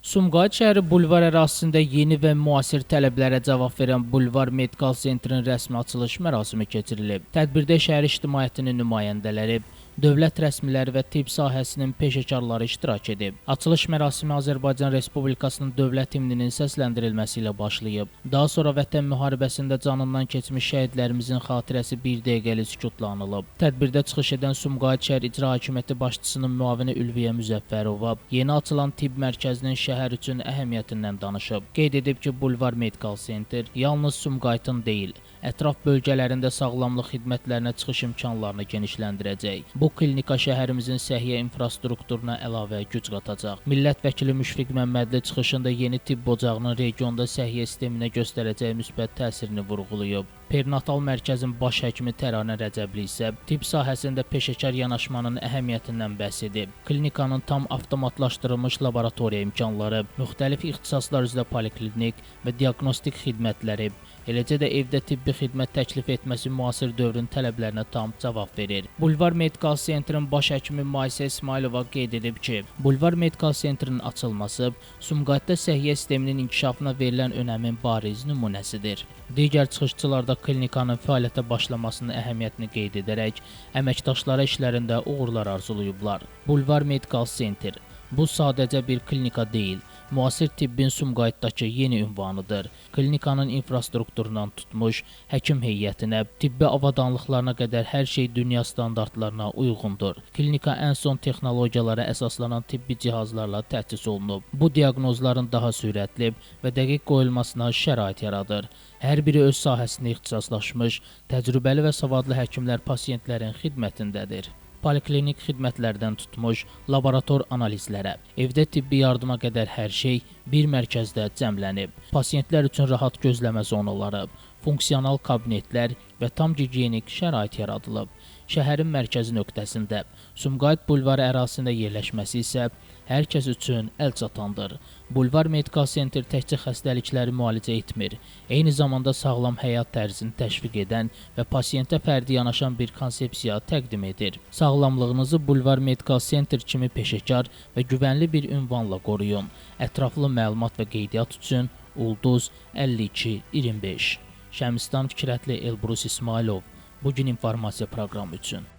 Sumqayıt şəhəri bulvar ərazisində yeni və müasir tələblərə cavab verən Bulvar Medical Centrin rəsmi açılış mərasimi keçirilib. Tədbirdə şəhər ictimaiyyətinin nümayəndələri, dövlət rəsmiləri və tibb sahəsinin peşəkarları iştirak edib. Açılış mərasimi Azərbaycan Respublikasının dövlət himninin səsləndirilməsi ilə başlayıb. Daha sonra Vətən müharibəsində canından keçmiş şəhidlərimizin xatirəsi bir dəqiqəlik sükutla anılıb. Tədbirdə çıxış edən Sumqayıt şəhər İcra Hakimiyyəti başçısının müavini Ülviyə Müzəffərova yeni açılan tibb mərkəzinin şəhər üçün əhəmiyyətindən danışıb. Qeyd edib ki, Bulvar Medical Center yalnız Sumqayıtın deyil, ətraf bölgələrində sağlamlıq xidmətlərinə çıxış imkanlarını genişləndirəcək. Bu klinika şəhərimizin səhiyyə infrastrukturuna əlavə güc qatacaq. Millət vəkili Müşfiq Məmmədli çıxışında yeni tibb ocağının regionda səhiyyə sisteminə göstərəcəyi müsbət təsirini vurğulayıb. Perinatal mərkəzin baş həkimi Təranə Rəcəbli isə tibb sahəsində peşəkar yanaşmanın əhəmiyyətindən bəhs edib. Klinikanın tam avtomatlaşdırılmış laboratoriya imkanları, müxtəlif ixtisaslar üzrə poliklinik və diaqnostik xidmətləri, eləcə də evdə tibbi xidmət təklif etməsi müasir dövrün tələblərinə tam cavab verir. Bulvar Medical Centrin baş həkimi Maysə İsmailova qeyd edib ki, Bulvar Medical Centrin açılması Sumqayıtda səhiyyə sisteminin inkişafına verilən önəmin bariz nümunəsidir. Digər çıxışçılar da klinikanın fəaliyyətə başlamasının əhəmiyyətini qeyd edərək, əməkdaşlara işlərində uğurlar arzulayıblar. Bulvar Medical Center bu sadəcə bir klinika deyil, müasir tibbin Sumqayıtdakı yeni ünvanıdır. Klinikanın infrastrukturundan tutmuş, həkim heyətinə, tibbi avadanlıqlarına qədər hər şey dünya standartlarına uyğundur. Klinika ən son texnologiyalara əsaslanan tibbi cihazlarla təchiz olunub. Bu diaqnozların daha sürətli və dəqiq qoyulmasına şərait yaradır. Hər biri öz sahəsində ixtisaslaşmış, təcrübəli və savadlı həkimlər pasiyentlərin xidmətindədir. Poliklinik xidmətlərdən tutmuş, laborator analizlərə, evdə tibbi yardıma qədər hər şey bir mərkəzdə cəmlənib. Pasiyentlər üçün rahat gözləmə zonaları, funksional kabinetlər və tam gigiyenik şərait yaradılıb. Şəhərin mərkəzi nöqtəsində, Sumqayıt bulvarı ərazisində yerləşməsi isə hər kəs üçün əlçatandır. Bulvar Medical Center təkcə xəstəlikləri müalicə etmir, eyni zamanda sağlam həyat tərzini təşviq edən və pasiyentə fərdi yanaşan bir konsepsiya təqdim edir. Sağlamlığınızı Bulvar Medical Center kimi peşəkar və güvənli bir ünvanla qoruyun. Ətraflı məlumat və qeydiyyat üçün Ulduz 5225. Şəmistan Fikrətli Elbrus İsmailov. Bugün informasiya proqramı üçün.